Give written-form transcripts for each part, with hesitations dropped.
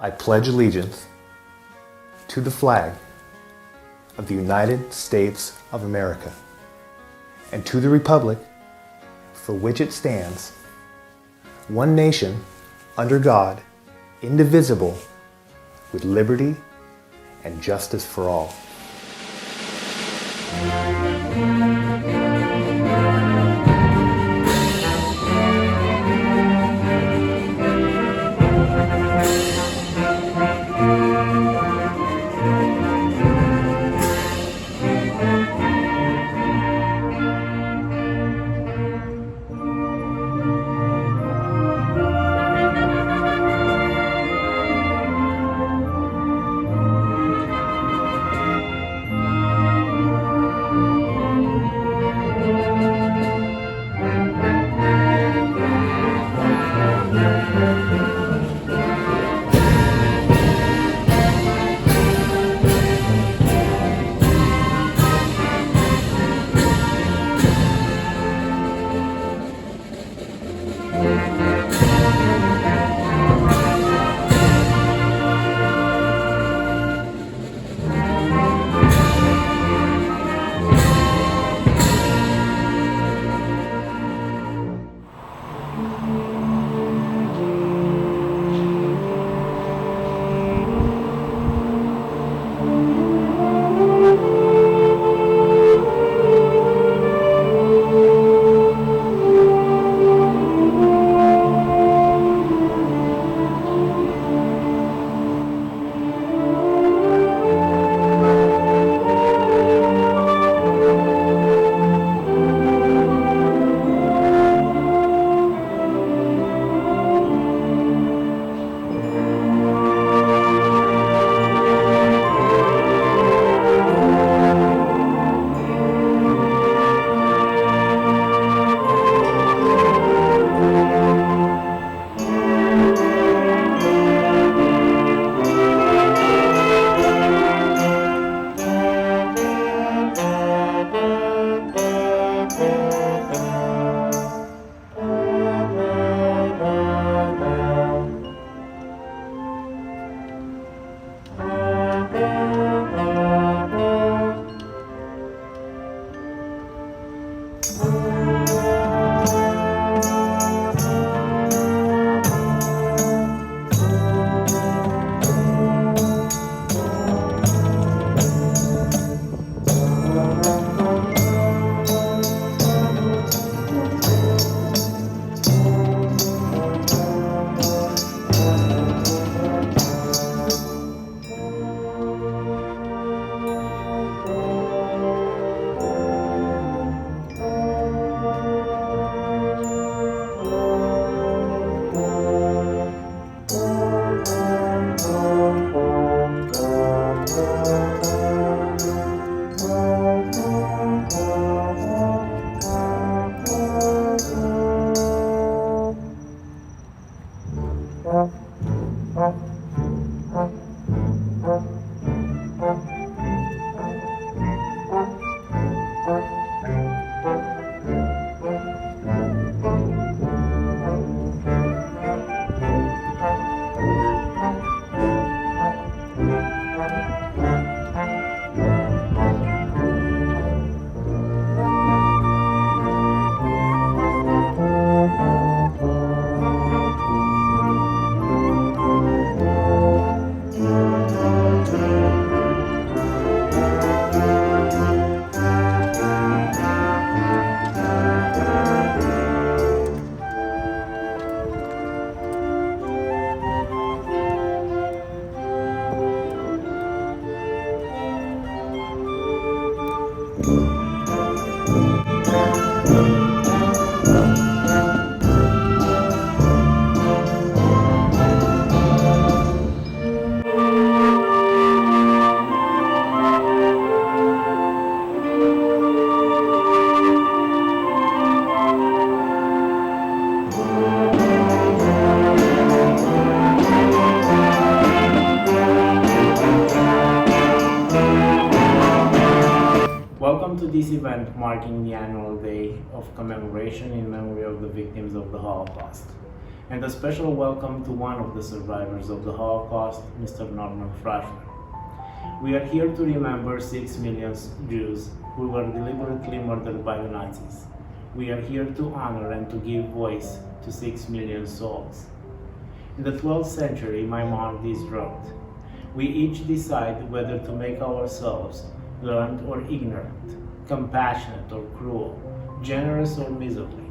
I pledge allegiance to the flag of the United States of America and to the republic for which it stands, one nation, under God, indivisible, with liberty and justice for all. Welcome to this event marking the annual day of commemoration in memory of the victims of the Holocaust. and a special welcome to one of the survivors of the Holocaust, Mr. Norman Frajman. We are here to remember 6 million Jews who were deliberately murdered by the Nazis. We are here to honor and to give voice to 6 million souls. In the 12th century, Maimonides wrote, "We each decide whether to make ourselves learned or ignorant, compassionate or cruel, generous or miserly.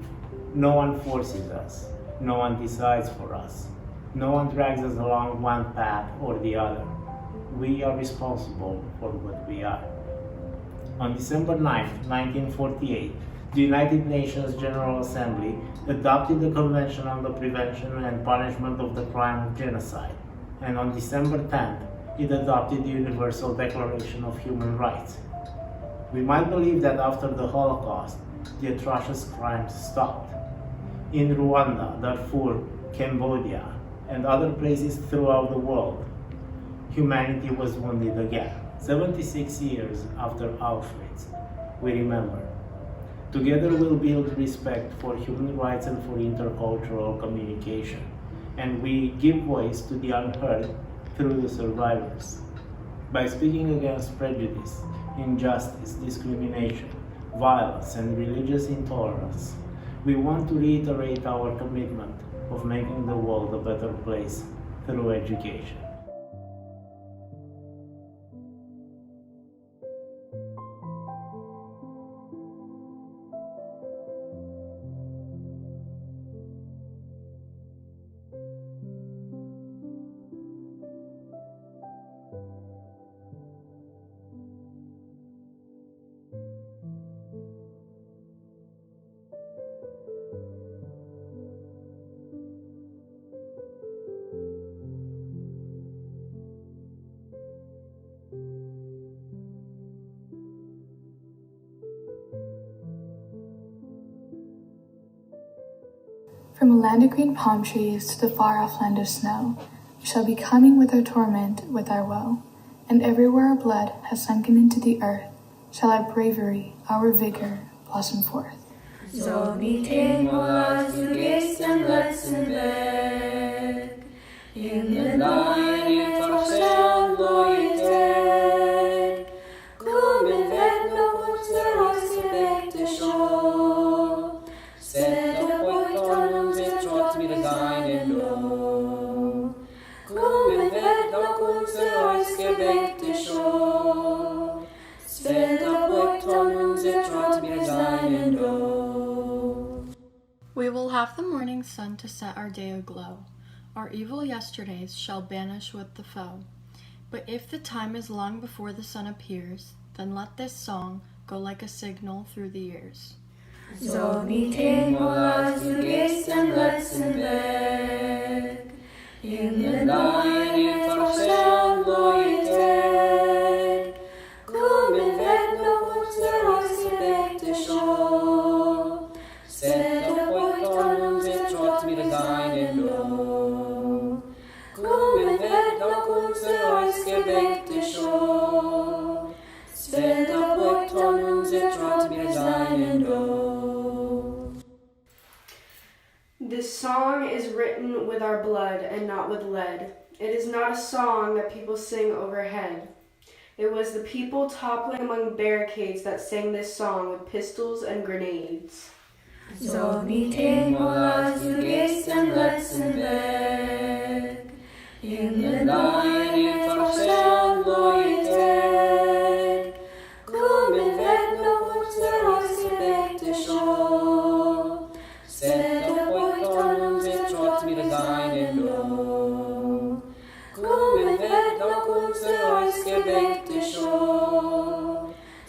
No one forces us. No one decides for us. No one drags us along one path or the other. We are responsible for what we are." On December 9, 1948, the United Nations General Assembly adopted the Convention on the Prevention and Punishment of the Crime of Genocide, and on December 10th, it adopted the Universal Declaration of Human Rights. We might believe that after the Holocaust, the atrocious crimes stopped. In Rwanda, Darfur, Cambodia, and other places throughout the world, humanity was wounded again. 76 years after Auschwitz, we remember. Together we'll build respect for human rights and for intercultural communication, and we give voice to the unheard through the survivors. By speaking against prejudice, injustice, discrimination, violence, and religious intolerance, we want to reiterate our commitment of making the world a better place through education. From a land of green palm trees to the far-off land of snow, we shall be coming with our torment, with our woe, and everywhere our blood has sunken into the earth, shall our bravery, our vigor, blossom forth. So we take us to gates and Luxembourg, in the line for Shelboyteg, kommer väl något för oss i Bäcktersjå, sätt upp pojkarna det trott med designen då, kommer väl något för oss i Bäcktersjå, sätt upp pojkarna det trott med designen då. We will have the morning sun to set our day aglow. Our evil yesterdays shall banish with the foe. But if the time is long before the sun appears, then let this song go like a signal through the years. So we take us to gates and Luxembourg, in the line for Shelboyteg, kommer väl något för oss i Bäcktersjå, sätt upp pojkarna det trott med designen då, kommer väl något för oss i Bäcktersjå, sätt upp pojkarna det trott med designen då. This song is written with our blood and not with lead. It is not a song that people sing overhead. It was the people toppling among barricades that sang this song with pistols and grenades. So we take us to gates and Luxembourg, in the line for Shelboyteg, kommer väl något för oss i Bäcktersjå, sätt upp pojkarna det trott med designen då, kommer väl något för oss i Bäcktersjå,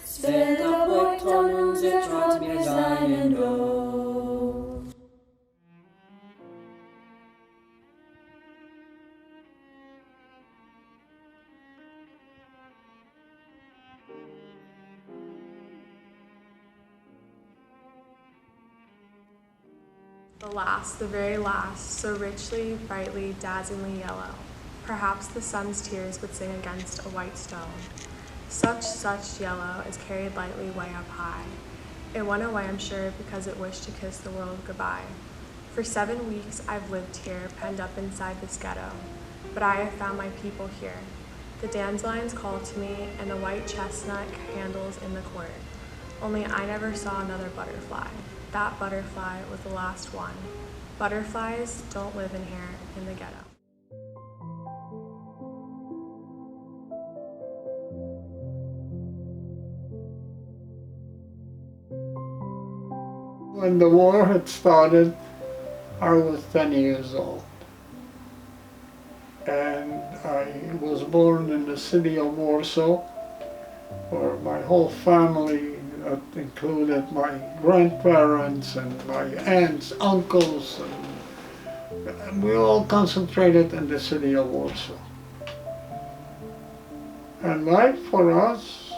sätt upp pojkarna det trott med designen då. The very last, so richly, brightly, dazzlingly yellow. Perhaps the sun's tears would sing against a white stone. Such yellow is carried lightly way up high. It went away, I'm sure, because it wished to kiss the world goodbye. For 7 weeks I've lived here, penned up inside this ghetto, but I have found my people here. The dandelions call to me, and the white chestnut handles in the court. Only I never saw another butterfly. That butterfly was the last one. Butterflies don't live in here in the ghetto. When the war had started, I was 10 years old. And I was born in the city of Warsaw, where my whole family, that included my grandparents and my aunts, uncles, and we all concentrated in the city of Warsaw. And life for us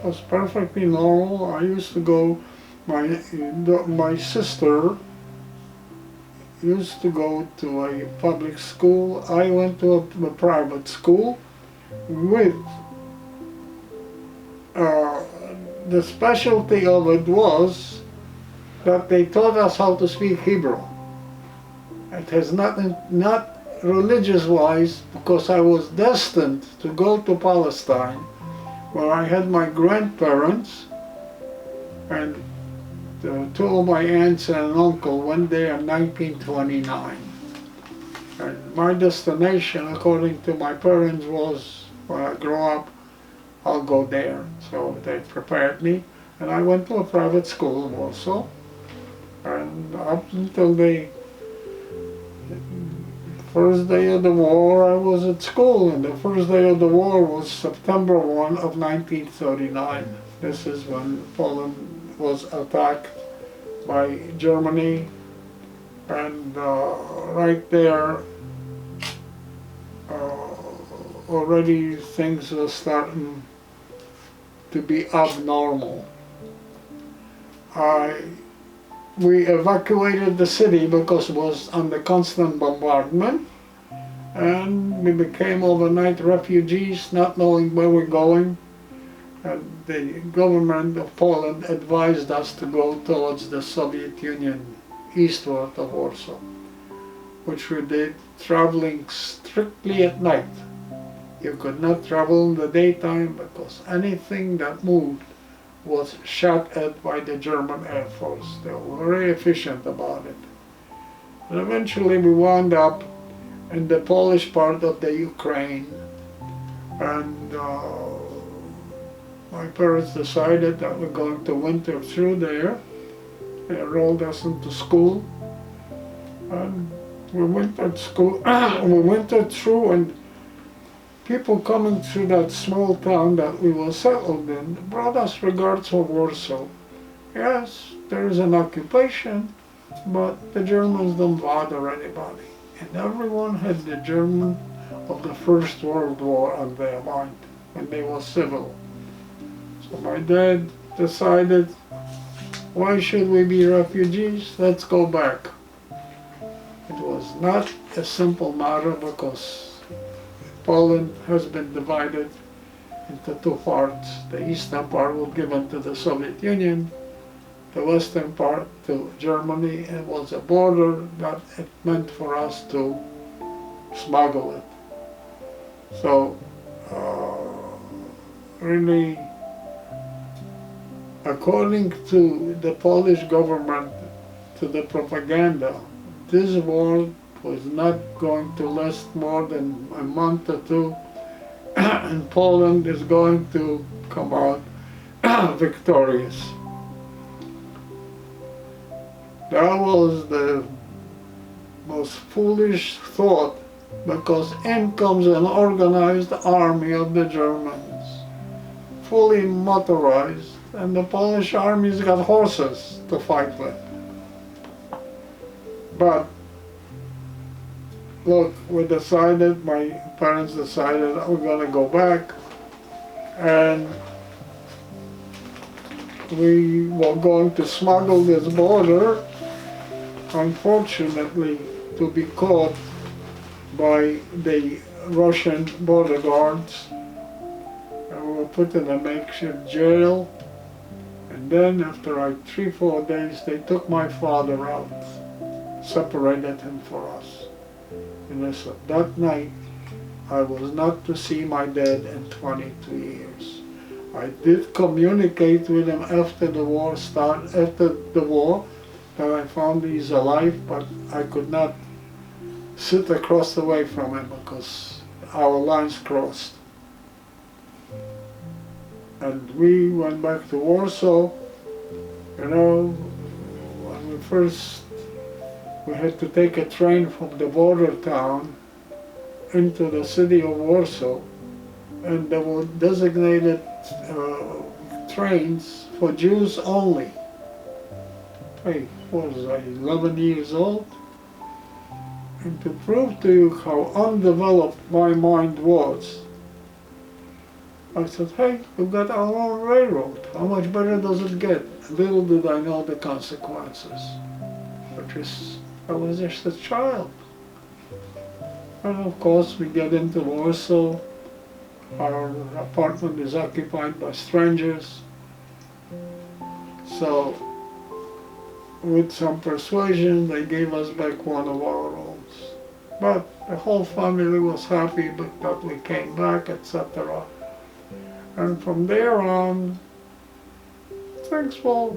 was perfectly normal. I used to go, my sister used to go to a public school. I went to a private school with the specialty of it was that they taught us how to speak Hebrew. It has nothing, not religious-wise, because I was destined to go to Palestine, where I had my grandparents and two of my aunts and an uncle went there in 1929. And my destination, according to my parents, was when I grow up, I'll go there. So they prepared me, and I went to a private school in Warsaw. And up until the first day of the war, I was at school, and the first day of the war was September 1 of 1939. This is when Poland was attacked by Germany, and right there already things were starting to be abnormal. We evacuated the city because it was under constant bombardment, and we became overnight refugees, not knowing where we're going. And the government of Poland advised us to go towards the Soviet Union, eastward of Warsaw, which we did, traveling strictly at night. You could not travel in the daytime because anything that moved was shot at by the German Air Force. They were very efficient about it. And eventually we wound up in the Polish part of the Ukraine, and my parents decided that we're going to winter through there. They enrolled us into school, and we wintered through, and people coming through that small town that we were settled in brought us regards from Warsaw. Yes, there is an occupation, but the Germans don't bother anybody. And everyone had the German of the First World War on their mind when they were civil. So my dad decided, why should we be refugees? Let's go back. It was not a simple matter because Poland has been divided into two parts. The eastern part was given to the Soviet Union, the western part to Germany. It was a border that it meant for us to smuggle it. So really, according to the Polish government, to the propaganda, this war was not going to last more than a month or two, and Poland is going to come out victorious. That was the most foolish thought, because in comes an organized army of the Germans, fully motorized, and the Polish army's got horses to fight with. But look, we decided, my parents decided that we're going to go back, and we were going to smuggle this border, unfortunately to be caught by the Russian border guards, and we were put in a makeshift jail. And then after like 3-4 days, they took my father out separated him for us. And I said, that night, I was not to see my dad in 22 years. I did communicate with him after the war that I found he's alive, but I could not sit across the way from him because our lines crossed. And we went back to Warsaw. You know, when we had to take a train from the border town into the city of Warsaw, and there were designated trains for Jews only. I was 11 years old, and to prove to you how undeveloped my mind was, I said, hey, we've got our own railroad. How much better does it get? Little did I know the consequences. I was just a child. And of course we get into Warsaw. Our apartment is occupied by strangers. So with some persuasion they gave us back one of our rooms. But the whole family was happy that we came back, etc. And from there on, things were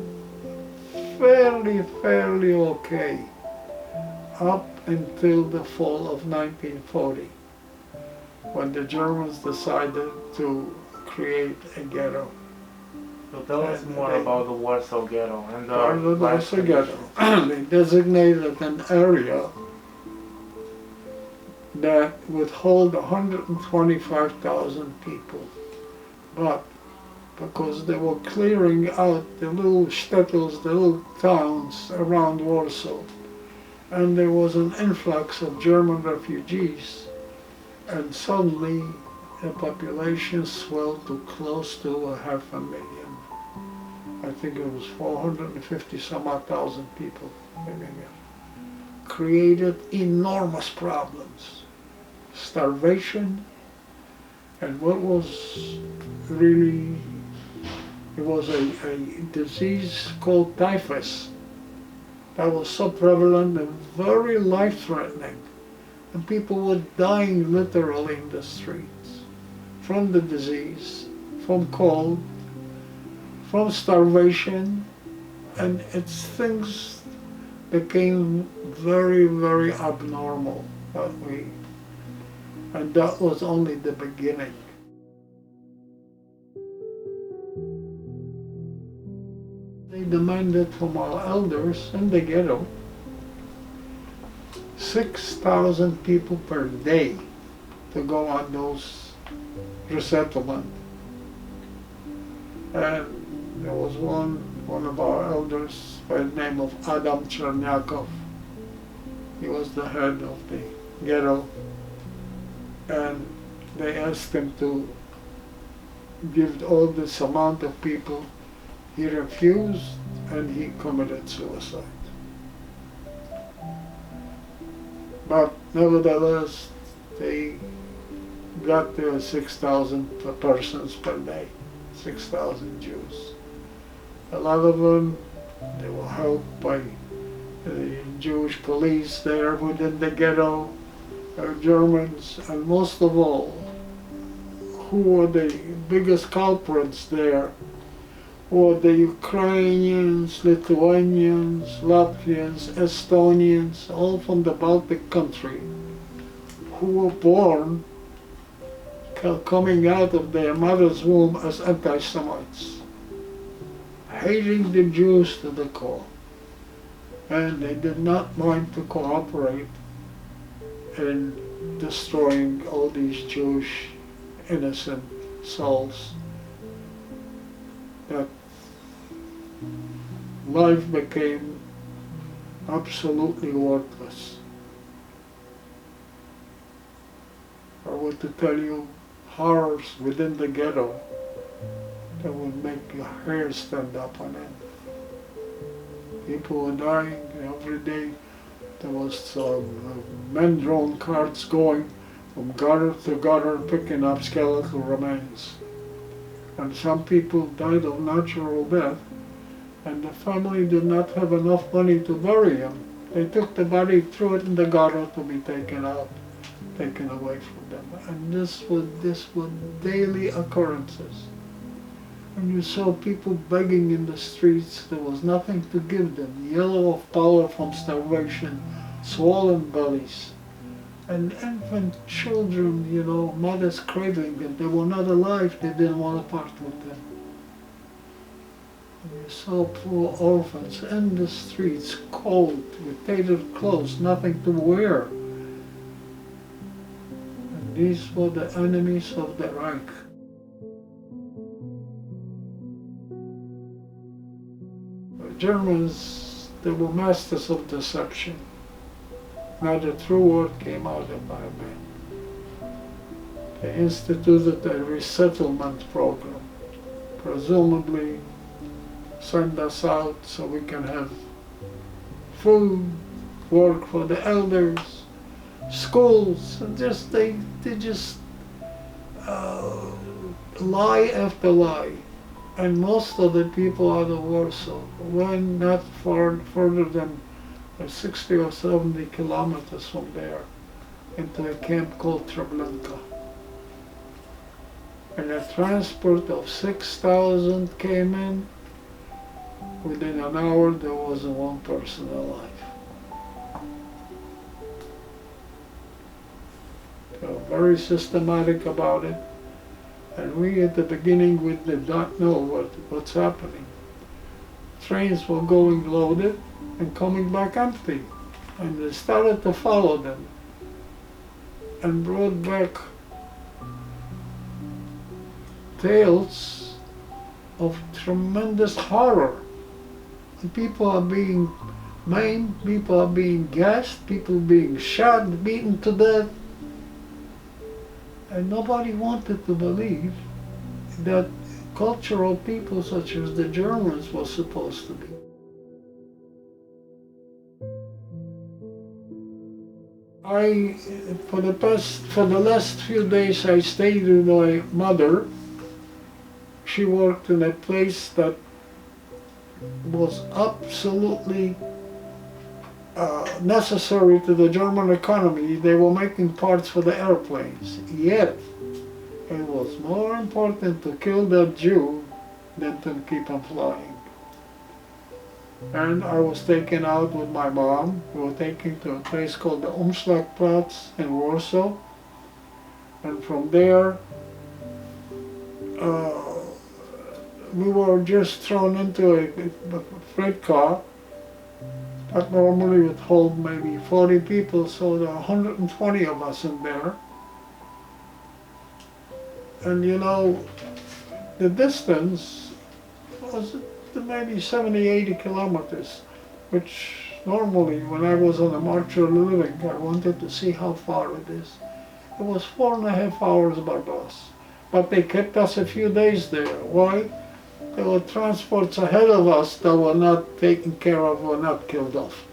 fairly okay, up until the fall of 1940, when the Germans decided to create a ghetto. So tell us more about the Warsaw Ghetto and the Warsaw Ghetto. They designated an area that would hold 125,000 people. But because they were clearing out the little shtetls, the little towns around Warsaw, and there was an influx of German refugees, and suddenly the population swelled to close to 500,000. I think it was 450 some odd thousand people living there. Created enormous problems. Starvation, and what was really, it was a disease called typhus that was so prevalent and very life-threatening. And people were dying literally in the streets from the disease, from cold, from starvation, and things became very abnormal and that was only the beginning. They demanded from our elders in the ghetto 6,000 people per day to go on those resettlement. And there was one of our elders by the name of Adam Chernyakov. He was the head of the ghetto, and they asked him to give all this amount of people. He refused, and he committed suicide. But nevertheless, they got to 6,000 persons per day, 6,000 Jews. A lot of them, they were helped by the Jewish police there within the ghetto, Germans, and most of all, who were the biggest culprits there were the Ukrainians, Lithuanians, Latvians, Estonians, all from the Baltic country, who were born coming out of their mother's womb as anti-Semites, hating the Jews to the core. And they did not mind to cooperate in destroying all these Jewish innocent souls. That life became absolutely worthless. I were to tell you horrors within the ghetto that would make your hair stand up on end. People were dying every day. There was men-drawn carts going from gutter to gutter picking up skeletal remains. And some people died of natural death, and the family did not have enough money to bury them. They took the body, threw it in the gutter to be taken out, taken away from them. And this was daily occurrences. And you saw people begging in the streets. There was nothing to give them. Yellow of pallor from starvation, swollen bellies. And infant children, you know, mothers cradling them. They were not alive. They didn't want to part with them. And you saw poor orphans in the streets, cold, with tattered clothes, nothing to wear. And these were the enemies of the Reich. The Germans, they were masters of deception. Not a true word came out of my mouth. They instituted a resettlement program, presumably send us out so we can have food, work for the elders, schools, and they just lie after lie. And most of the people out of Warsaw went not further than 60 or 70 kilometers from there into a camp called Treblinka. And a transport of 6,000 came in. Within an hour, there wasn't one person alive. They were very systematic about it. And we, at the beginning, we did not know what's happening. Trains were going loaded and coming back empty. And they started to follow them and brought back tales of tremendous horror. And people are being maimed, people are being gassed, people being shot, beaten to death. And nobody wanted to believe that cultural people such as the Germans were supposed to be. For the last few days I stayed with my mother. She worked in a place that was absolutely necessary to the German economy. They were making parts for the airplanes. Yet, it was more important to kill that Jew than to keep him flying. And I was taken out with my mom. We were taken to a place called the Umschlagplatz in Warsaw. And from there, we were just thrown into a freight car that normally would hold maybe 40 people, so there were 120 of us in there. And you know, the distance was maybe 70, 80 kilometers, which normally when I was on a march or living, I wanted to see how far it is. It was 4.5 hours by bus, but they kept us a few days there. Why? There were transports ahead of us that were not taken care of or not killed off.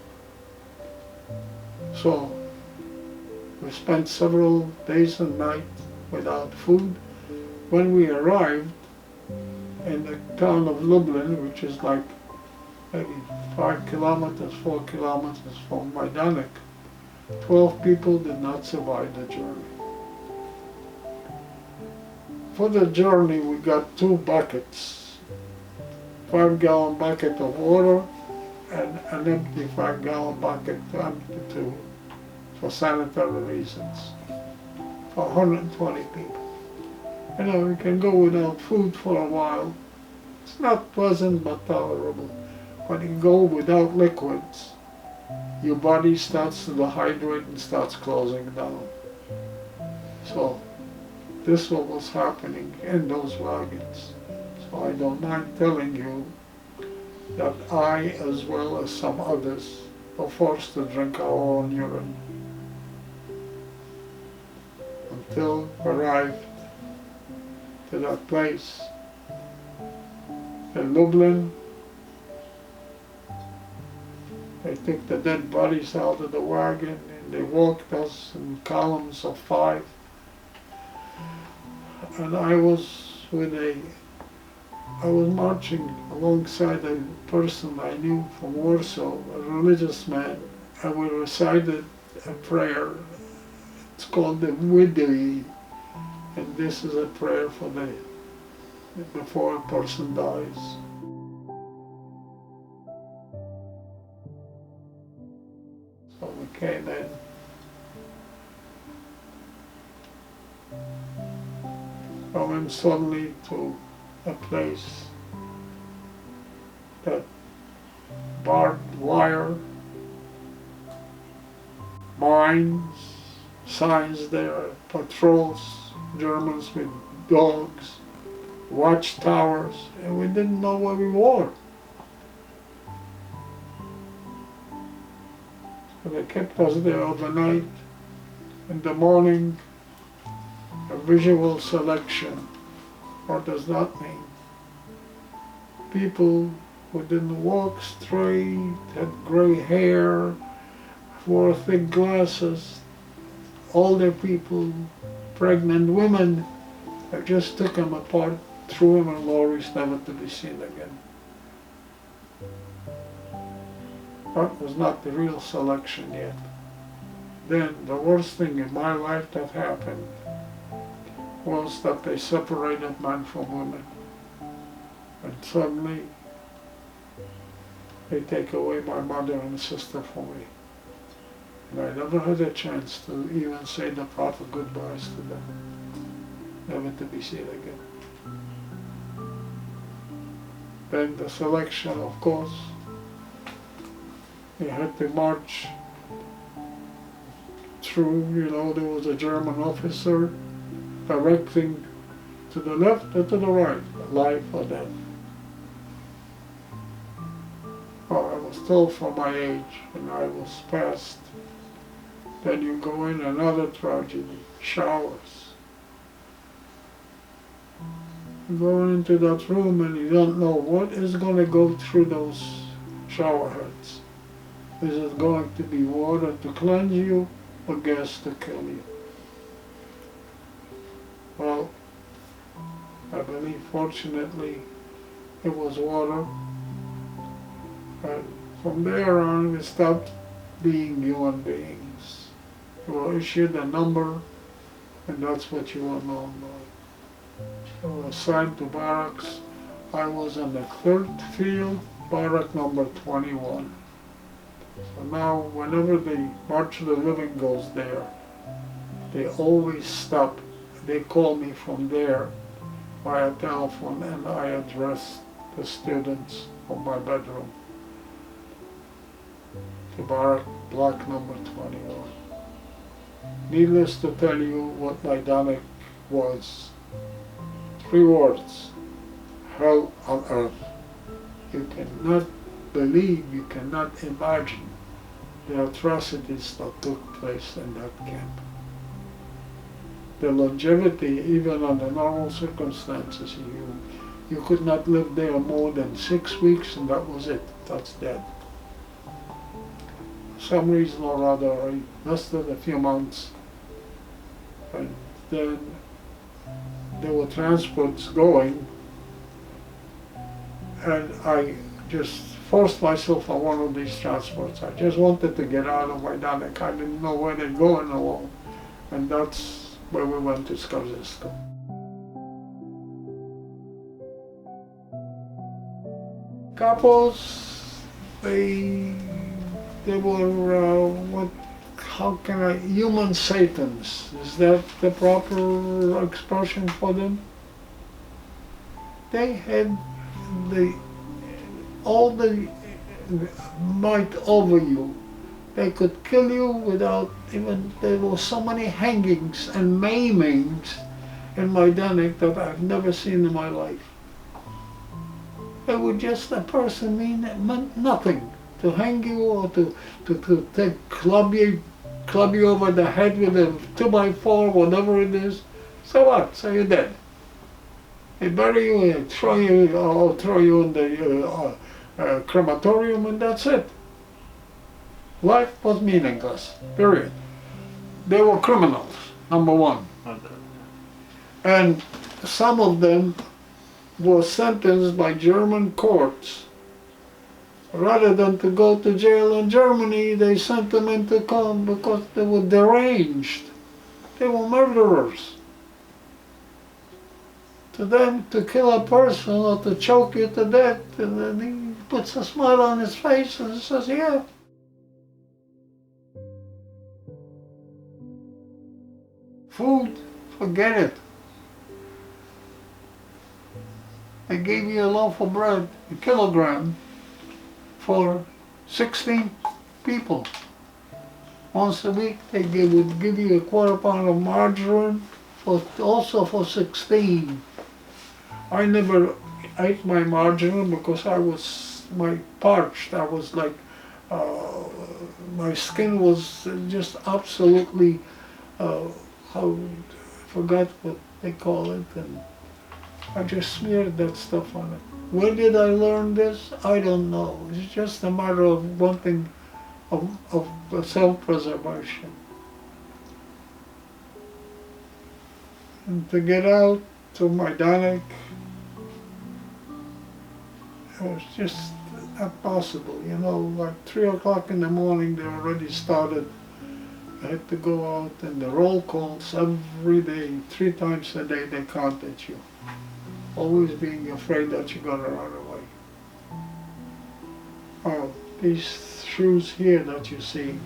So we spent several days and nights without food. When we arrived in the town of Lublin, which is like maybe 5 kilometers, 4 kilometers from Majdanek, 12 people did not survive the journey. For the journey we got 2 buckets. 5-gallon bucket of water and an empty 5-gallon bucket to empty too, for sanitary reasons, for 120 people. You know, you can go without food for a while. It's not pleasant but tolerable. When you go without liquids, your body starts to dehydrate and starts closing down. So this is what was happening in those wagons. So I don't mind telling you that I, as well as some others, were forced to drink our own urine until we arrived to that place in Lublin. They took the dead bodies out of the wagon and they walked us in columns of 5. And I was marching alongside a person I knew from Warsaw, a religious man, and we recited a prayer. It's called the Widui, and this is a prayer for before a person dies. So we came in. I went suddenly to a place that barbed wire, mines, signs there, patrols, Germans with dogs, watchtowers, and we didn't know where we were. So they kept us there overnight. In the morning, a visual selection. What does that mean? People who didn't walk straight, had gray hair, wore thick glasses, older people, pregnant women. I just took them apart, threw them in lorries, never to be seen again. That was not the real selection yet. Then the worst thing in my life that happened was that they separated men from women. And suddenly they take away my mother and sister from me. And I never had a chance to even say the proper goodbyes to them. Never to be seen again. Then the selection, of course, we had to march through, there was a German officer directing to the left or to the right, life or death. Well, I was told for my age, and I was past. Then you go in, another tragedy, showers. You go into that room and you don't know what is going to go through those shower heads. Is it going to be water to cleanse you or gas to kill you? Well, I believe fortunately it was water. And from there on we stopped being human beings. You were issued a number and that's what you were known by. You were assigned to barracks. I was in the 3rd field, barrack number 21. So now whenever the March of the Living goes there, they always stop. They call me from there via telephone and I address the students from my bedroom to barrack block number 21. Needless to tell you what my Danik was. 3 words: hell on earth. You cannot believe, you cannot imagine the atrocities that took place in that camp. The longevity, even under normal circumstances, you could not live there more than 6 weeks and that was it. That's dead. For some reason or other, I lasted a few months, and then there were transports going, and I just forced myself on one of these transports. I just wanted to get out of my Danik. I didn't know where they're going along, and that's where we went to Skarzisko. Couples, they were human satans. Is that the proper expression for them? They had all the might over you. They could kill you without even, there were so many hangings and maimings in my Danik that I've never seen in my life. It would just, a person meant nothing. To hang you or to club you over the head with a 2x4, whatever it is. So what? So you're dead. They bury you and throw you in the crematorium and that's it. Life was meaningless, period. They were criminals, number one. Okay. And some of them were sentenced by German courts Rather than to go to jail in Germany, they sent them into Cologne because they were deranged. They were murderers. To them, to kill a person or to choke you to death, and then he puts a smile on his face and says, yeah. Food, forget it. They gave you a loaf of bread, a kilogram, for 16 people. Once a week they would give you a quarter pound of margarine, also for 16. I never ate my margarine because I was parched. I was like, my skin was just absolutely, I forgot what they call it, and I just smeared that stuff on it. Where did I learn this? I don't know. It's just a matter of wanting, of self-preservation. And to get out to Majdanek, it was just not possible. You know, like 3 o'clock in the morning they already started. I had to go out, and the roll calls every day, 3 times a day they counted you. Always being afraid that you're gonna run away. Oh, these shoes here that you see.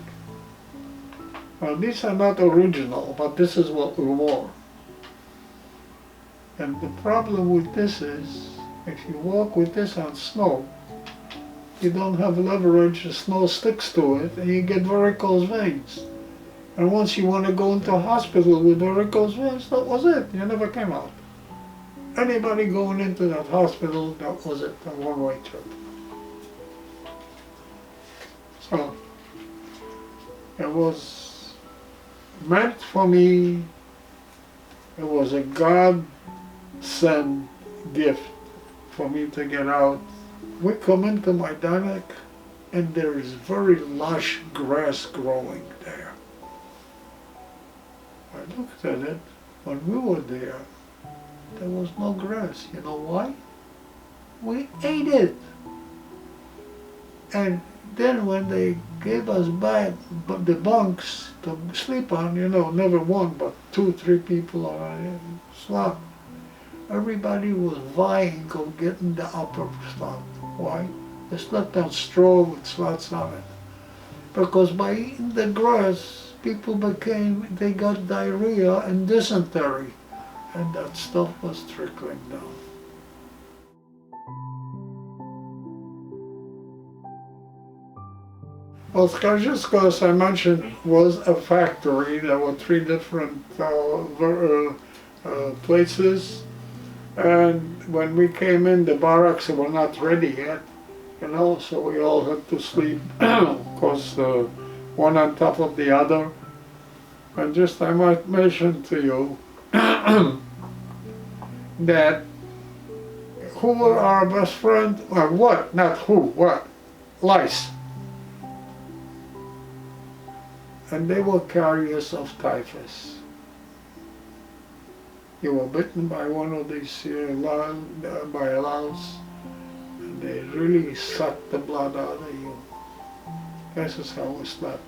Well, these are not original, but this is what we wore. And the problem with this is, if you walk with this on snow, you don't have leverage, the snow sticks to it, and you get varicose veins. And once you want to go into a hospital with varicose veins, that was it, you never came out. Anybody going into that hospital, that was it, a one-way trip. So, it was meant for me, it was a God-sent gift for me to get out. We come into Majdanek, and there is very lush grass growing there. I looked at it when we were there. There was no grass. You know why? We ate it. And then when they gave us back the bunks to sleep on, you know, never one, but 2, 3 people on a slot, everybody was vying of getting the upper slot. Why? They slept on straw with slots on it. Because by eating the grass, people they got diarrhea and dysentery. And that stuff was trickling down. Well, Skaržisko, as I mentioned, was a factory. There were 3 different places. And when we came in, the barracks were not ready yet, you know, so we all had to sleep, of course, one on top of the other. And just I might mention to you that who were our best friend? Well, what? Not who, what? Lice. And they were carriers of typhus. You were bitten by one of these by a louse, and they really sucked the blood out of you. This is how we slept.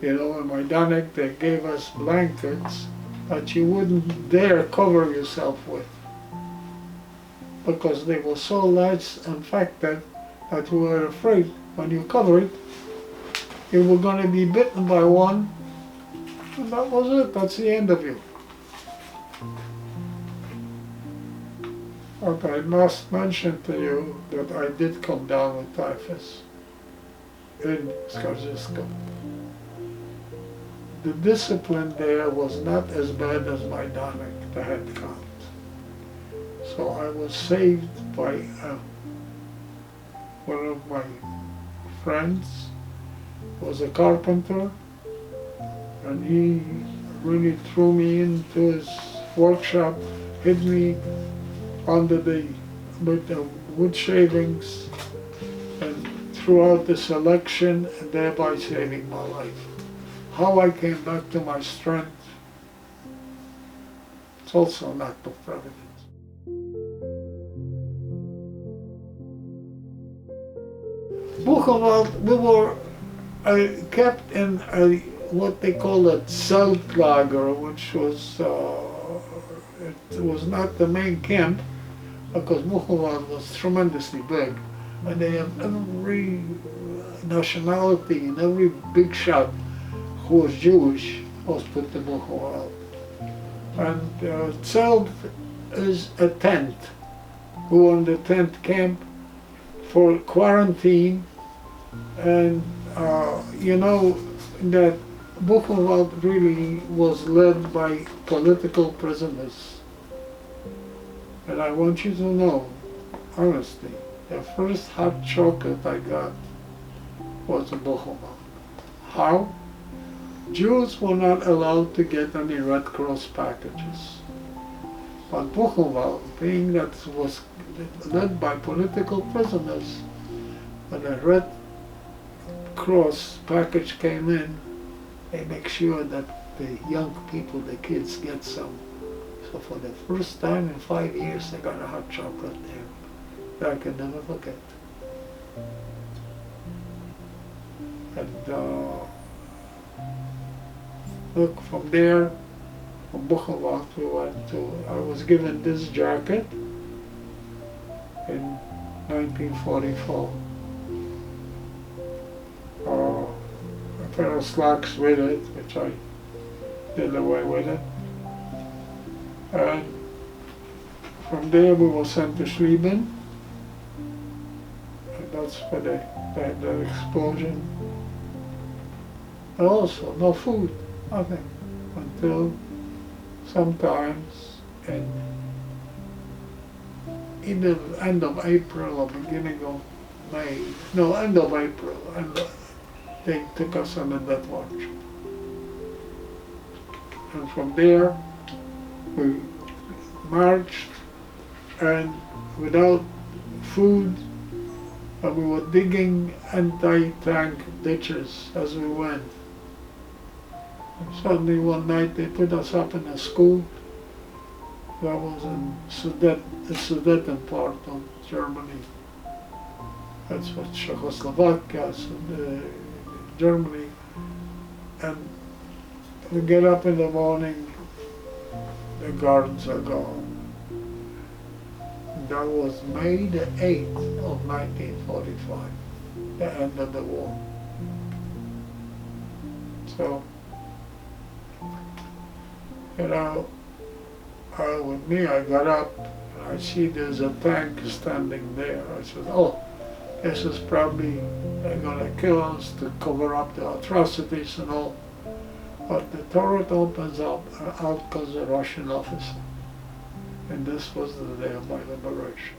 You know, in Majdanek they gave us blankets that you wouldn't dare cover yourself with, because they were so lice infected that you were afraid when you covered, you were going to be bitten by one, and that was it. That's the end of you. But I must mention to you that I did come down with typhus in Skaržisko. The discipline there was not as bad as Majdanek, the head count. So I was saved by one of my friends, was a carpenter, and he really threw me into his workshop, hid me under with the wood shavings, and threw out the selection, and thereby saving my life. How I came back to my strength, it's also an act of providence. Buchenwald, we were kept in what they call a Zeltlager, which was, it was not the main camp, because Buchenwald was tremendously big. And they had every nationality and every big shot who was Jewish was put to Buchenwald. And Zelt is a tent. We were in the tent camp for quarantine, and you know that Buchenwald really was led by political prisoners. And I want you to know, honestly, the first hot chocolate I got was in Buchenwald. How? Jews were not allowed to get any Red Cross packages. But Buchenwald, being that it was led by political prisoners, when a Red Cross package came in, they make sure that the young people, the kids, get some. So for the first time in 5 years, they got a hot chocolate there that I can never forget. And look, from there, from Buchenwald, we went to, I was given this jacket in 1944. A pair of slacks with it, which I did away with it. And from there we were sent to Schlieffen. And that's where they had the explosion. And also no food, nothing, until sometimes in either end of April or beginning of May, no, end of April, and they took us on a death watch. And from there, we marched, and without food, and we were digging anti-tank ditches as we went. And suddenly one night they put us up in a school that was in the Sudeten part of Germany. That's what Czechoslovakia, Germany. And we get up in the morning, the guards are gone. That was May the 8th of 1945, the end of the war. So, you know, with me, I got up and I see there's a tank standing there. I said, oh, this is probably, they're gonna kill us to cover up the atrocities and all. But the turret opens up and out comes a Russian officer. And this was the day of my liberation.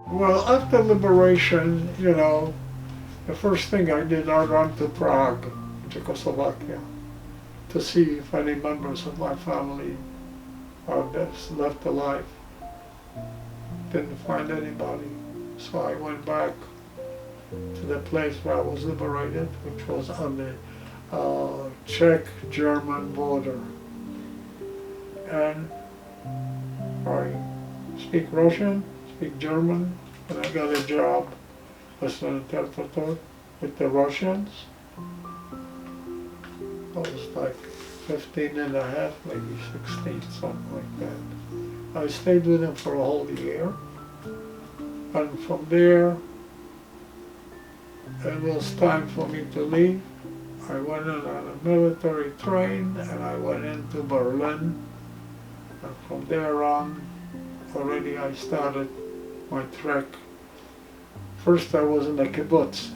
Well, after liberation, you know, the first thing I did, I ran to Prague, Czechoslovakia, to see if any members of my family are left alive. Didn't find anybody, so I went back to the place where I was liberated, which was on the Czech-German border. And I speak Russian, speak German, and I got a job as an interpreter with the Russians. I was like 15 and a half, maybe 16, something like that. I stayed with them for a whole year, and from there it was time for me to leave. I went on a military train and I went into Berlin, and from there on already I started my trek. First I was in a kibbutz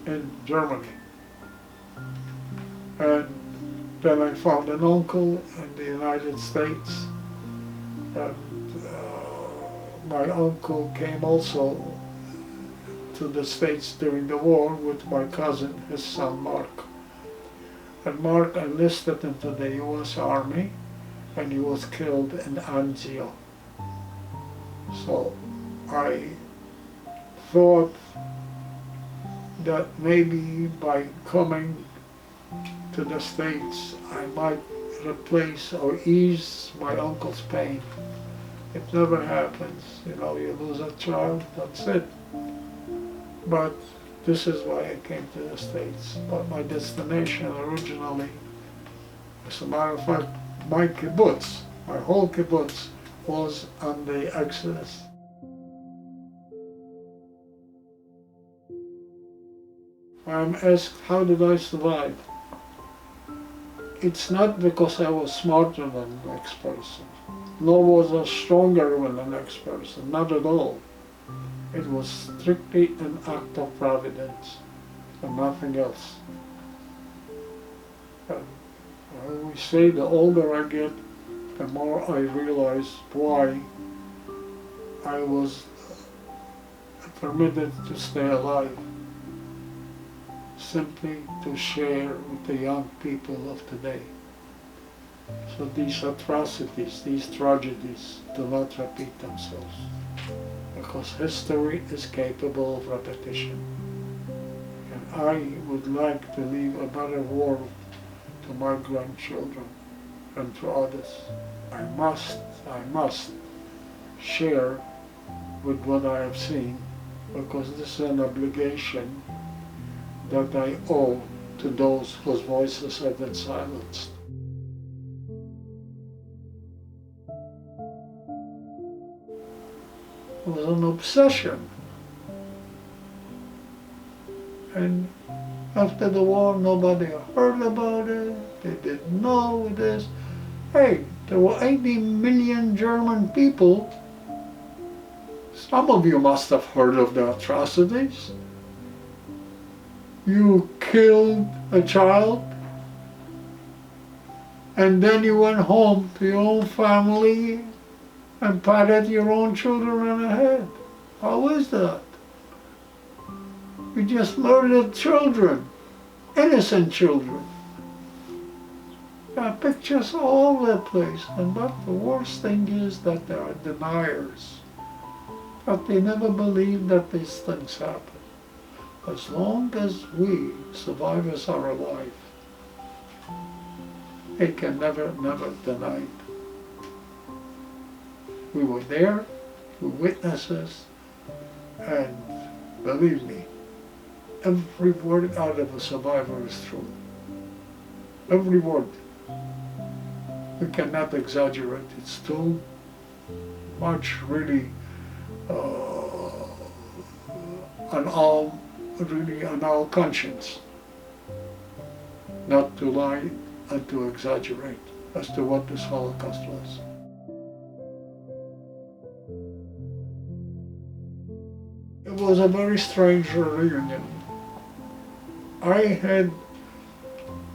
in Germany, and then I found an uncle in the United States, and my uncle came also to the States during the war with my cousin, his son Mark. And Mark enlisted into the US Army, and he was killed in Anzio. So I thought that maybe by coming to the States I might replace or ease my uncle's pain. It never happens. You know, you lose a child, that's it. But this is why I came to the States. But my destination originally, as a matter of fact, my kibbutz, my whole kibbutz, was on the Exodus. I'm asked, how did I survive? It's not because I was smarter than the next person, nor was I stronger than the next person, not at all. It was strictly an act of providence and nothing else. And we say the older I get, the more I realize why I was permitted to stay alive. Simply to share with the young people of today. So these atrocities, these tragedies do not repeat themselves, because history is capable of repetition. And I would like to leave a better world to my grandchildren and to others. I must share with what I have seen, because this is an obligation that I owe to those whose voices have been silenced. It was an obsession. And after the war, nobody heard about it. They didn't know this. Hey, there were 80 million German people. Some of you must have heard of the atrocities. You killed a child, and then you went home to your own family and patted your own children on the head. How is that? You just murdered children, innocent children. There are pictures all over the place, and but the worst thing is that there are deniers, that they never believe that these things happen. As long as we survivors are alive, it can never deny it. We were there, we witnesses, and believe me, every word out of a survivor is true. Every word. We cannot exaggerate. It's too much really on our conscience not to lie and to exaggerate as to what this Holocaust was. It was a very strange reunion. I had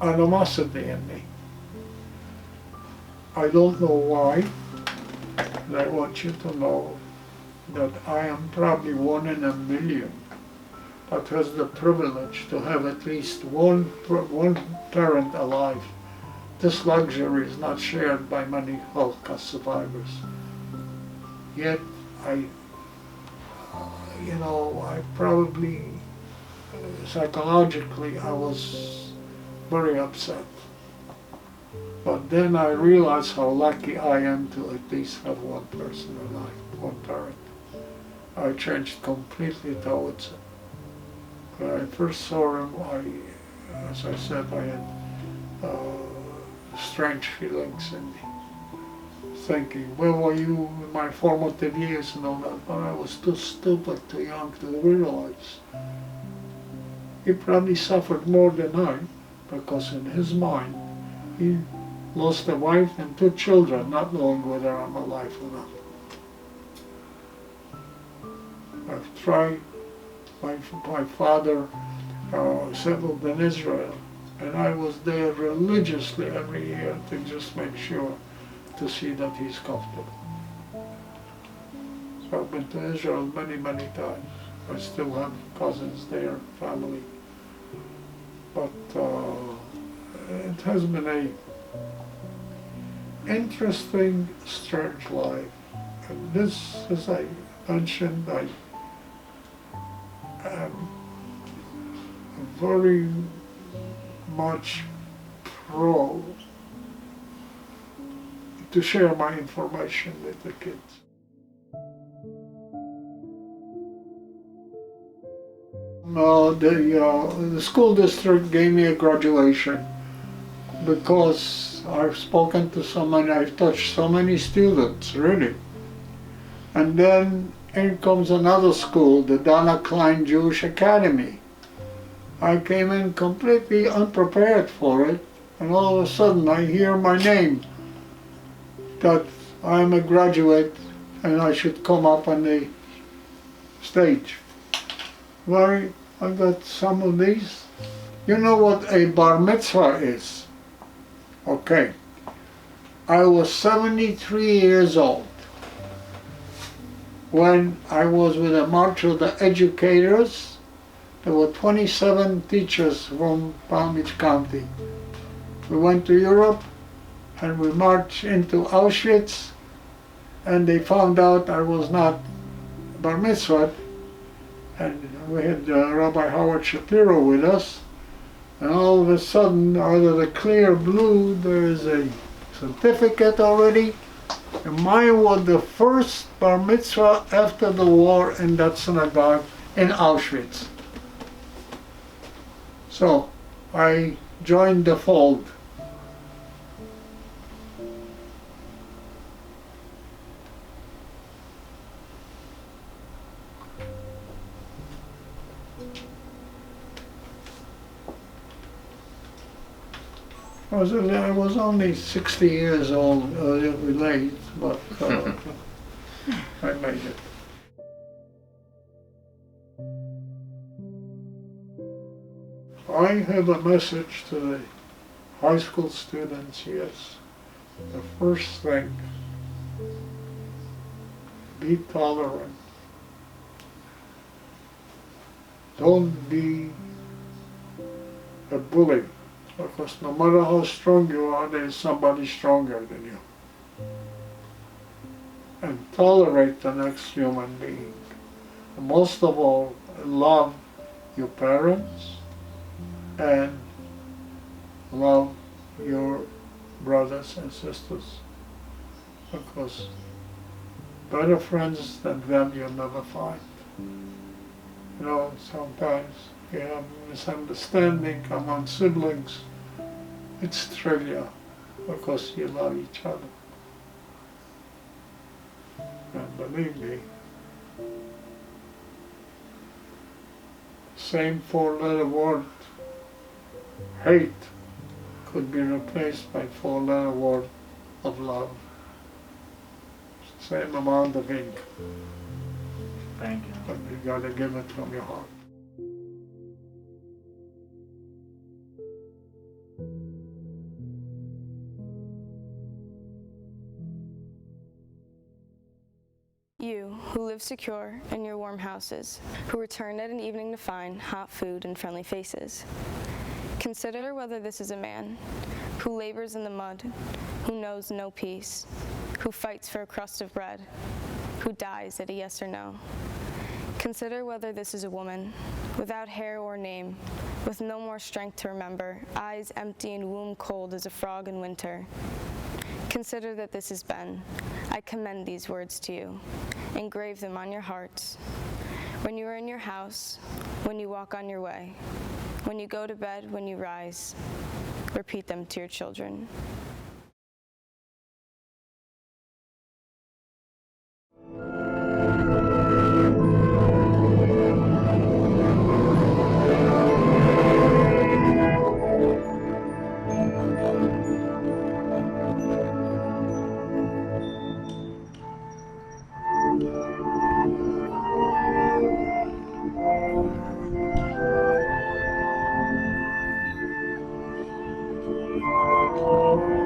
animosity in me. I don't know why, and I want you to know that I am probably one in a million that has the privilege to have at least one parent alive. This luxury is not shared by many Holocaust survivors. Yet I probably, psychologically, I was very upset. But then I realized how lucky I am to at least have one person alive, one parent. I changed completely towards it. When I first saw him, as I said, I had strange feelings in me. Thinking, where were you in my formative years and all that? But I was too stupid, too young to realize. He probably suffered more than I, because in his mind, he lost a wife and 2 children, not knowing whether I'm alive or not. I've tried. My father settled in Israel, and I was there religiously every year to just make sure to see that he's comfortable. So I've been to Israel many, many times. I still have cousins there, family. But it has been a interesting, strange life. And this, as I mentioned, I am very much pro to share my information with the kids. The school district gave me a graduation because I've spoken to so many, I've touched so many students, really. And then in comes another school, the Donna Klein Jewish Academy. I came in completely unprepared for it, and all of a sudden I hear my name, that I'm a graduate and I should come up on the stage. Well, I got some of these. You know what a bar mitzvah is? Okay. I was 73 years old when I was with a march of the educators. There were 27 teachers from Palm Beach County. We went to Europe and we marched into Auschwitz, and they found out I was not bar mitzvah, and we had Rabbi Howard Shapiro with us, and all of a sudden, out of the clear blue, there is a certificate already, and mine was the first bar mitzvah after the war in that synagogue in Auschwitz. So I joined the fold. I was only 60 years old, late, but I made it. I have a message to the high school students, yes. The first thing, be tolerant. Don't be a bully, because no matter how strong you are, there is somebody stronger than you. And tolerate the next human being. And most of all, love your parents and love your brothers and sisters, because better friends than them you'll never find. You know, sometimes you have misunderstanding among siblings. It's trivial because you love each other. And believe me, same four-letter word, hate, could be replaced by four-letter word of love. Same amount of ink. Thank you. But you gotta give it from your heart. You, who live secure in your warm houses, who return at an evening to find hot food and friendly faces. Consider whether this is a man who labors in the mud, who knows no peace, who fights for a crust of bread, who dies at a yes or no. Consider whether this is a woman, without hair or name, with no more strength to remember, eyes empty and womb cold as a frog in winter. Consider that this is Ben. I commend these words to you. Engrave them on your hearts. When you are in your house, when you walk on your way, when you go to bed, when you rise, repeat them to your children. Thank you.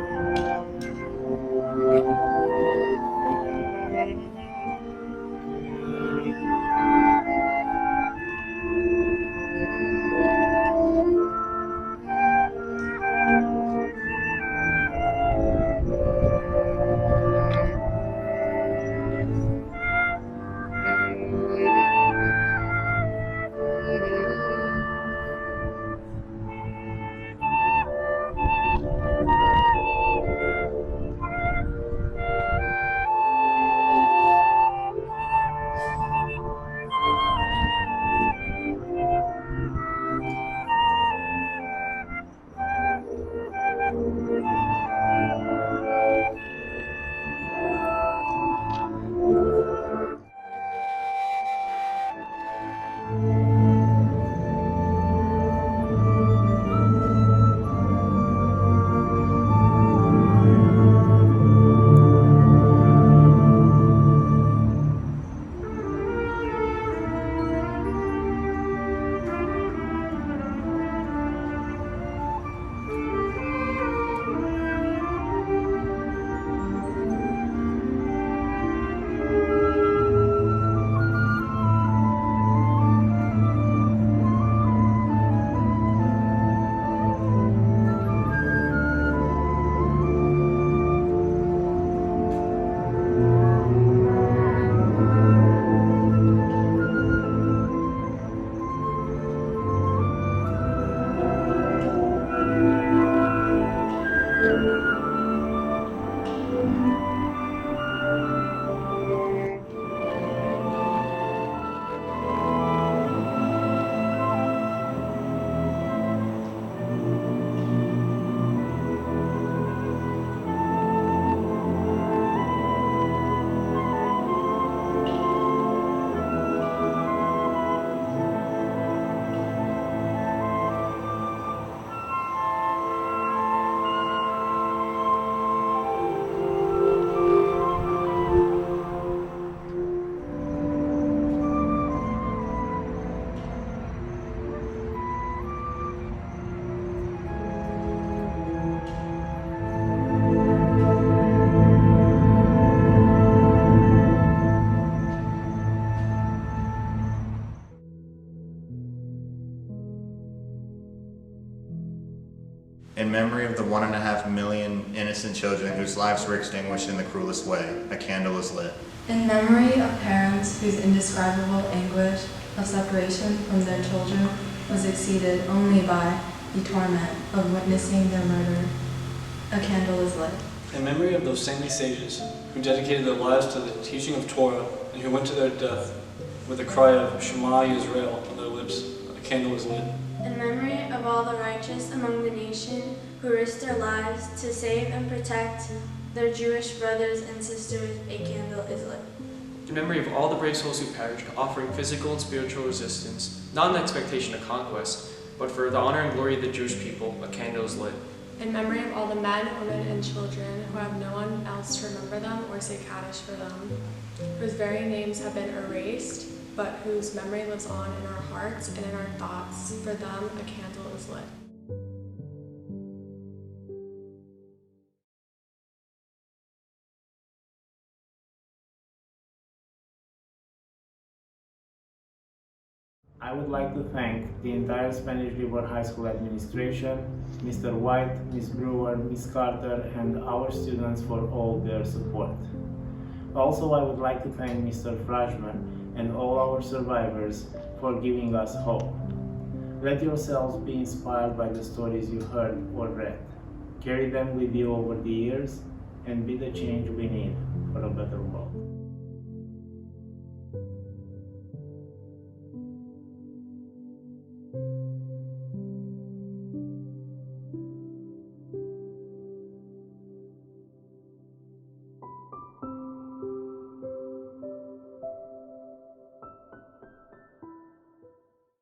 In memory of the 1.5 million innocent children whose lives were extinguished in the cruelest way, a candle is lit. In memory of parents whose indescribable anguish of separation from their children was exceeded only by the torment of witnessing their murder, a candle is lit. In memory of those saintly sages who dedicated their lives to the teaching of Torah and who went to their death with a cry of Shema Yisrael on their lips, a candle is lit. In memory of all the righteous among the nation who risked their lives to save and protect their Jewish brothers and sisters, a candle is lit. In memory of all the brave souls who perished, offering physical and spiritual resistance, not in expectation of conquest, but for the honor and glory of the Jewish people, a candle is lit. In memory of all the men, women, and children who have no one else to remember them or say Kaddish for them, whose very names have been erased, but whose memory lives on in our hearts and in our thoughts, for them a candle is lit. I would like to thank the entire Spanish River High School administration, Mr. White, Ms. Brewer, Ms. Carter, and our students for all their support. Also, I would like to thank Mr. Frajman and all our survivors for giving us hope. Let yourselves be inspired by the stories you heard or read. Carry them with you over the years and be the change we need for a better world.